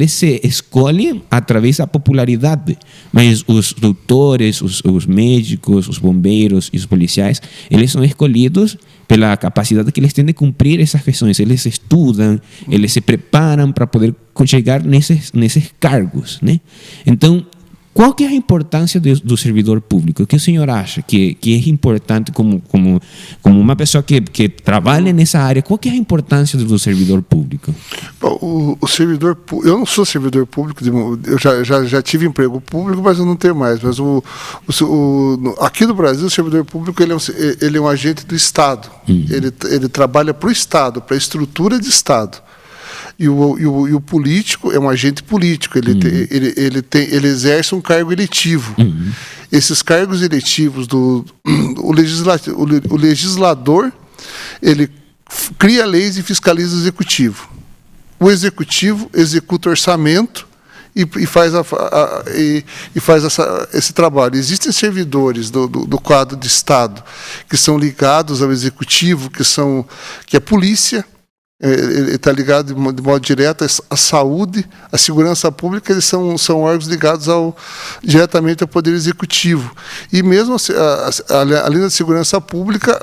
A: se escolhem através da popularidade, mas os doutores, os médicos, os bombeiros e os policiais, eles são escolhidos pela capacidade que eles têm de cumprir essas questões. Eles estudam, eles se preparam para poder chegar nesses cargos, né? Então, qual que é a importância do servidor público? O que o senhor acha que é importante como uma pessoa que trabalha nessa área? Qual que é a importância do servidor público?
C: Bom, o servidor público, eu não sou servidor público, eu já tive emprego público, mas eu não tenho mais. Mas aqui no Brasil, o servidor público ele é um agente do Estado. Ele trabalha para o Estado, para a estrutura de Estado. E o político é um agente político, ele exerce um cargo eletivo. Esses cargos eletivos o legislador, ele cria leis e fiscaliza o executivo. O executivo executa orçamento e faz esse trabalho. Existem servidores do quadro de Estado que são ligados ao executivo, que é a polícia. Ele está ligado de modo direto à saúde, à segurança pública. Eles são órgãos ligados diretamente ao Poder Executivo. E mesmo além da segurança pública,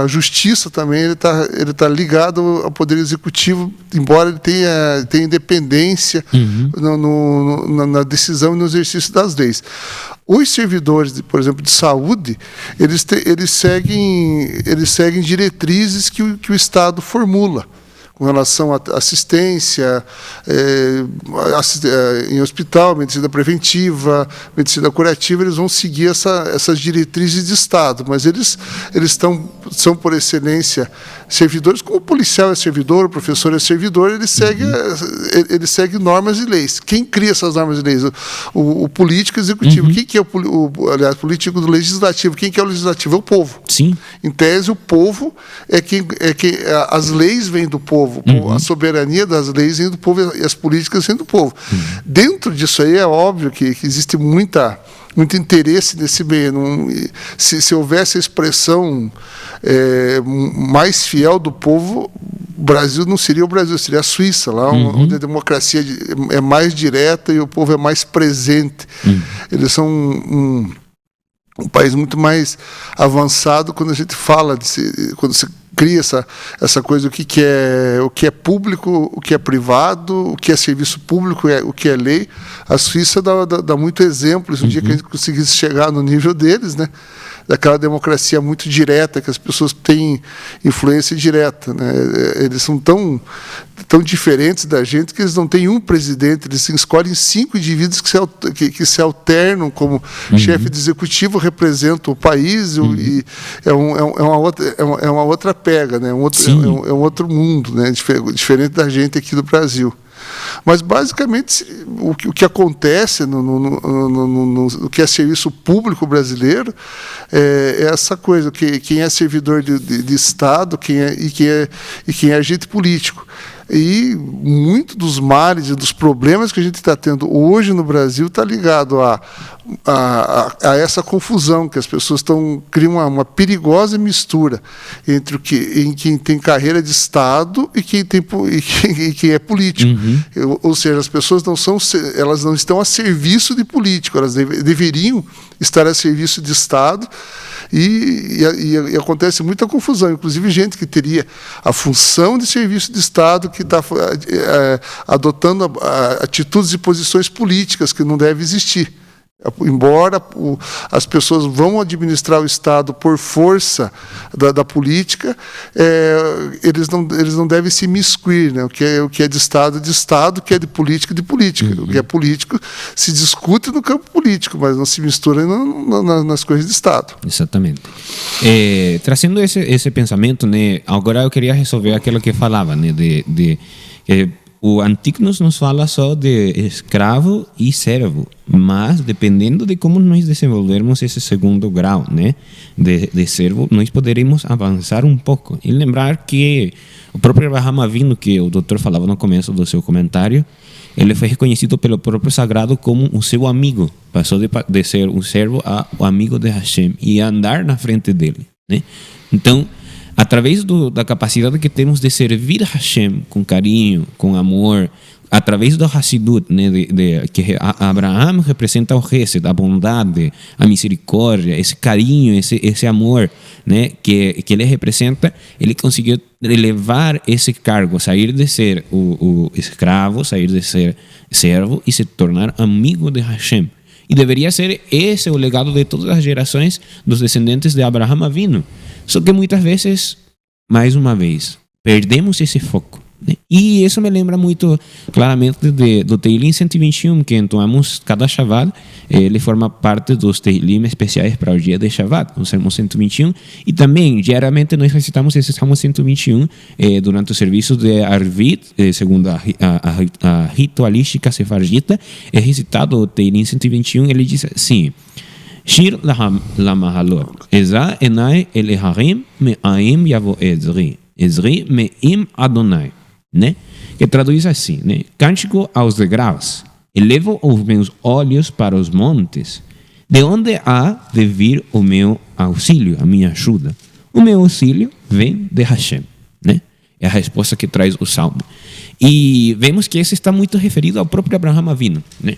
C: a justiça também ele tá ligado ao Poder Executivo, embora ele tenha independência na decisão e no exercício das leis. Os servidores, por exemplo, de saúde, eles seguem diretrizes que o Estado formula com relação à assistência em hospital, medicina preventiva, medicina curativa. Eles vão seguir essas diretrizes de Estado, mas eles são, por excelência, servidores, como o policial é servidor, o professor é servidor. Ele segue normas e leis. Quem cria essas normas e leis? O político executivo. Quem que é aliás, político do legislativo? Quem que é o legislativo? É o povo.
A: Sim.
C: Em tese, o povo as leis vêm do povo. A soberania das leis vem do povo e as políticas vêm do povo. Dentro disso aí é óbvio que existe muito interesse nesse meio. Se houvesse a expressão mais fiel do povo, o Brasil não seria o Brasil, seria a Suíça, lá onde a democracia é mais direta e o povo é mais presente. Eles são um país muito mais avançado quando a gente fala quando se cria essa coisa, o que é público, o que é privado, o que é serviço público, o que é lei. A Suíça dá muito exemplos. Um dia que a gente conseguisse chegar no nível deles, né, daquela democracia muito direta, que as pessoas têm influência direta, né? Eles são tão diferentes da gente que eles não têm um presidente, eles escolhem 5 indivíduos que se alternam como chefe de executivo, representam o país, e é uma outra pega, né? É um outro mundo, né? Diferente da gente aqui do Brasil. Mas, basicamente, o que acontece no que é serviço público brasileiro é essa coisa, que quem é servidor de Estado, quem é agente político. E muito dos males e dos problemas que a gente está tendo hoje no Brasil está ligado a essa confusão, que as pessoas criam uma perigosa mistura entre quem tem carreira de Estado e quem é político. Ou seja, as pessoas elas não estão a serviço de político, elas deveriam estar a serviço de Estado. E acontece muita confusão, inclusive gente que teria a função de serviço de Estado que está adotando atitudes e posições políticas que não devem existir. Embora as pessoas vão administrar o Estado por força da política, eles não devem se imiscuir, né? O que é de Estado, o que é de política, de política. O que é político se discute no campo político, mas não se mistura nas coisas de Estado.
A: Exatamente. Trazendo esse pensamento, né, agora eu queria resolver aquilo que falava, né, o Antígonos nos fala só de escravo e servo, mas dependendo de como nós desenvolvermos esse segundo grau, né, de servo, nós poderemos avançar um pouco. E lembrar que o próprio Abraham Avinu, que o doutor falava no começo do seu comentário, ele foi reconhecido pelo próprio sagrado como o seu amigo. Passou de ser um servo a o amigo de Hashem e a andar na frente dele, né? Então, através da capacidade que temos de servir a Hashem com carinho, com amor, através do Hassidut, né, que Abraham representa o Hesed, a bondade, a misericórdia, esse carinho, esse amor, né, que ele representa, ele conseguiu elevar esse cargo, sair de ser o escravo, sair de ser servo e se tornar amigo de Hashem. E deveria ser esse o legado de todas as gerações dos descendentes de Abraham Avinu. Só que muitas vezes, mais uma vez, perdemos esse foco, né? E isso me lembra muito claramente do Teilim 121, que entoamos cada Shabbat. Ele forma parte dos Teilim especiais para o dia de Shabbat, o Salmo 121. E também, diariamente, nós recitamos esse Salmo 121 durante o serviço de Arvit, segundo a ritualística sefardita. É recitado o Teilim 121, ele diz assim: Shir lamahalot, Eza enai el eharim me'aim yavo Ezri, Ezri me'im Adonai, né? Que traduz assim, né? Cântico aos degraus, elevo os meus olhos para os montes, de onde há de vir o meu auxílio, a minha ajuda? O meu auxílio vem de Hashem, né? É a resposta que traz o Salmo. E vemos que esse está muito referido ao próprio Abraham Avinu, né?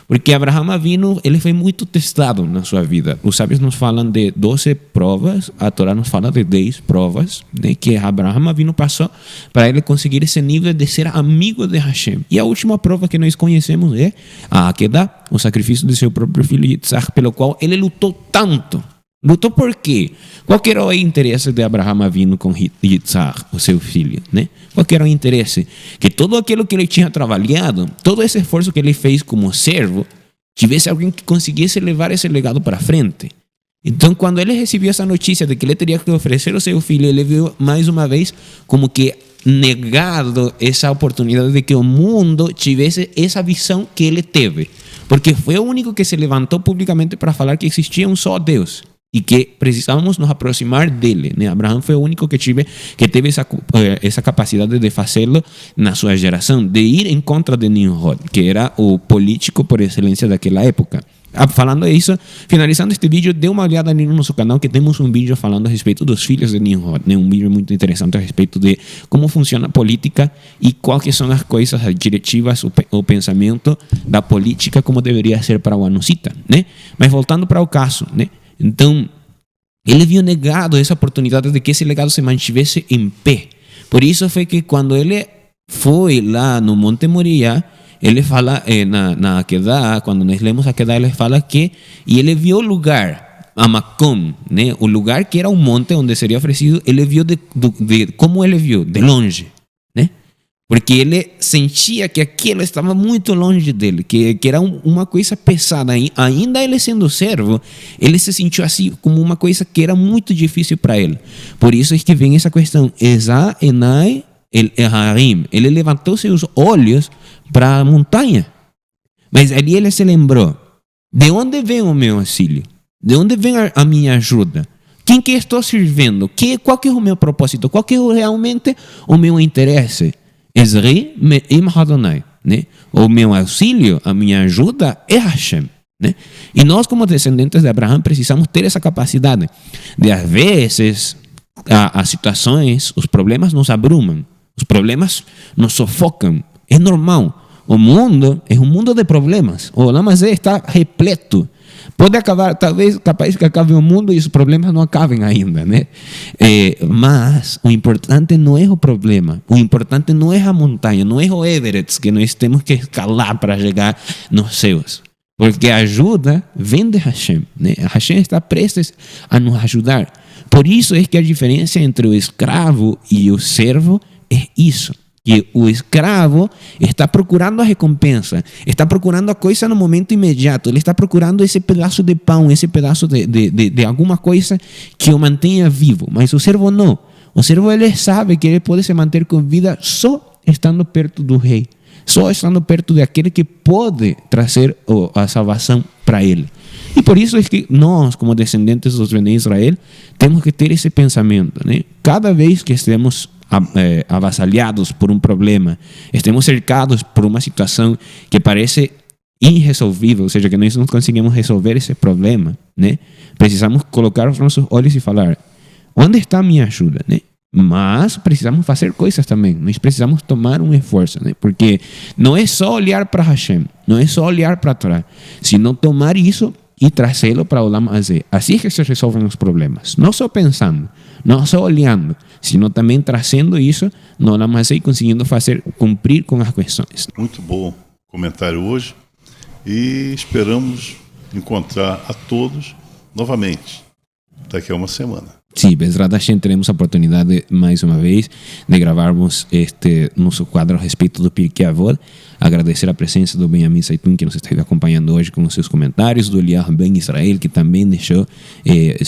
A: Porque Abraham Avinu, ele foi muito testado na sua vida. Os sábios nos falam de 12 provas, a Torá nos fala de 10 provas, né, que Abraham Avinu passou para ele conseguir esse nível de ser amigo de Hashem. E a última prova que nós conhecemos é a Akedah, o sacrifício de seu próprio filho Yitzhak, pelo qual ele lutou tanto. Lutou por quê? Qual era o interesse de Abraham Avinu com Yitzhak, o seu filho, né? Qual era o interesse? Que todo aquilo que ele tinha trabalhado, todo esse esforço que ele fez como servo, tivesse alguém que conseguisse levar esse legado para frente. Então, quando ele recebeu essa notícia de que ele teria que oferecer o seu filho, ele viu mais uma vez como que negado essa oportunidade de que o mundo tivesse essa visão que ele teve. Porque foi o único que se levantou publicamente para falar que existia um só Deus e que precisávamos nos aproximar dele, né? Abraão foi o único que teve essa capacidade de fazê-lo na sua geração, de ir em contra de Nimrod, que era o político por excelência daquela época. Falando isso, finalizando este vídeo, dê uma olhada ali no nosso canal, que temos um vídeo falando a respeito dos filhos de Nimrod, né? Um vídeo muito interessante a respeito de como funciona a política e quais são as coisas, as diretivas, o pensamento da política, como deveria ser para o anusita, né? Mas voltando para o caso, né? Então, ele viu negado essa oportunidade de que esse legado se mantivesse em pé. Por isso foi que quando ele foi lá no Monte Moriá, ele fala na Akedah, quando nós lemos a Akedah, ele fala que e ele viu o lugar, a Makom, né? O lugar que era um monte onde seria oferecido, ele viu como ele viu, de longe, né? Porque ele sentia que aquilo estava muito longe dele, que era uma coisa pesada. Ainda ele sendo servo, ele se sentiu assim como uma coisa que era muito difícil para ele. Por isso é que vem essa questão: Eza enai el Harim, ele levantou seus olhos para a montanha. Mas ali ele se lembrou: de onde vem o meu auxílio? De onde vem a minha ajuda? Quem que estou servindo? Qual que é o meu propósito? Qual que é realmente o meu interesse? Ezri me'im Adonai, né? O meu auxílio, a minha ajuda é Hashem, né? E nós, como descendentes de Abraão, precisamos ter essa capacidade de, às vezes, as situações, os problemas nos abrumam, os problemas nos sufocam. É normal. O mundo é um mundo de problemas. O Olam Hazé está repleto. Pode acabar, talvez, capaz que acabe o mundo e os problemas não acabem ainda, né? Mas o importante não é o problema. O importante não é a montanha, não é o Everest que nós temos que escalar para chegar nos céus. Porque a ajuda vem de Hashem, né? Hashem está prestes a nos ajudar. Por isso é que a diferença entre o escravo e o servo é isso. Que o escravo está procurando a recompensa, está procurando a coisa no momento imediato, ele está procurando esse pedaço de pão, esse pedaço de alguma coisa que o mantenha vivo. Mas o servo não. O servo, ele sabe que ele pode se manter com vida só estando perto do rei, só estando perto daquele que pode trazer a salvação para ele. E por isso é que nós, como descendentes dos Bnei Israel, temos que ter esse pensamento, né? Cada vez que estemos avassalhados por um problema, estemos cercados por uma situação que parece irresolvível, ou seja, que nós não conseguimos resolver esse problema, né? Precisamos colocar os nossos olhos e falar: onde está a minha ajuda, né? Mas precisamos fazer coisas também, nós precisamos tomar um esforço, né? Porque não é só olhar para Hashem, não é só olhar para a Torá, sino tomar isso e trazê-lo para o Olam Hazé. Assim é que se resolvem os problemas. Não só pensando, não só olhando, sino também trazendo isso no Olam Hazé e conseguindo cumprir com as questões.
B: Muito bom comentário hoje e esperamos encontrar a todos novamente daqui a uma semana.
A: Sim, Bezrat Hashem, teremos a oportunidade mais uma vez de gravarmos este nosso quadro a respeito do Pirkei Avot. Agradecer a presença do Benjamin Saitun, que nos está acompanhando hoje com os seus comentários, do Eliar Ben Israel, que também deixou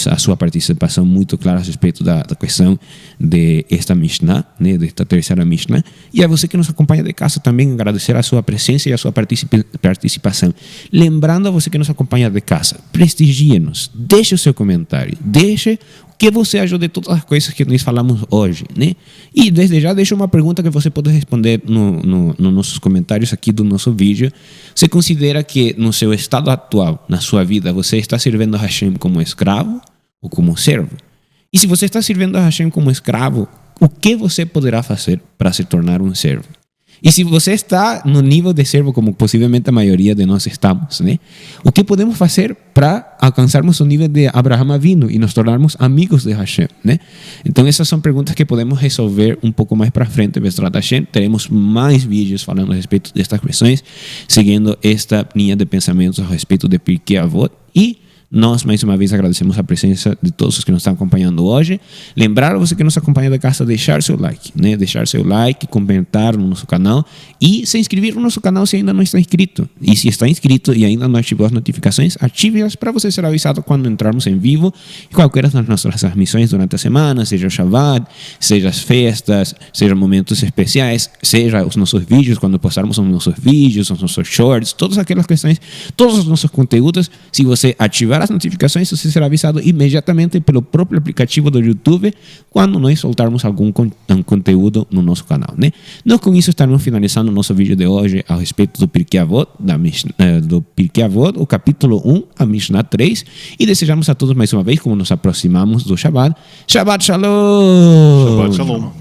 A: a sua participação muito clara a respeito da questão desta Mishnah, né, desta terceira Mishnah. E a você que nos acompanha de casa também, agradecer a sua presença e a sua participação. Lembrando a você que nos acompanha de casa, prestigie-nos, deixe o seu comentário, deixe que você achou de todas as coisas que nós falamos hoje, né? E desde já deixa uma pergunta que você pode responder nos nossos comentários aqui do nosso vídeo. Você considera que no seu estado atual, na sua vida, você está servindo a Hashem como escravo ou como servo? E se você está servindo a Hashem como escravo, o que você poderá fazer para se tornar um servo? E se você está no nível de servo, como possivelmente a maioria de nós estamos, né? O que podemos fazer para alcançarmos o nível de Abraham Avinu e nos tornarmos amigos de Hashem, né? Então essas são perguntas que podemos resolver um pouco mais para frente, Bezrat Hashem. Teremos mais vídeos falando a respeito destas questões, seguindo esta linha de pensamentos a respeito de Pirkei Avot. E nós, mais uma vez, agradecemos a presença de todos os que nos estão acompanhando hoje. Lembrar a você que nos acompanha da casa, deixar seu like, né? Deixar seu like, comentar no nosso canal e se inscrever no nosso canal se ainda não está inscrito. E se está inscrito e ainda não ativou as notificações, ative-as para você ser avisado quando entrarmos em vivo e qualquer das nossas transmissões durante a semana, seja o Shabbat, seja as festas, seja momentos especiais, seja os nossos vídeos, quando postarmos os nossos vídeos, os nossos shorts, todas aquelas questões, todos os nossos conteúdos. Se você ativar as notificações, você será avisado imediatamente pelo próprio aplicativo do YouTube quando nós soltarmos algum conteúdo no nosso canal, né? Nós com isso estaremos finalizando o nosso vídeo de hoje a respeito do Pirkei Avot, do Pirkei Avot, o capítulo 1, a Mishnah 3, e desejamos a todos mais uma vez, como nos aproximamos do Shabbat, Shabbat Shalom!
B: Shabbat Shalom!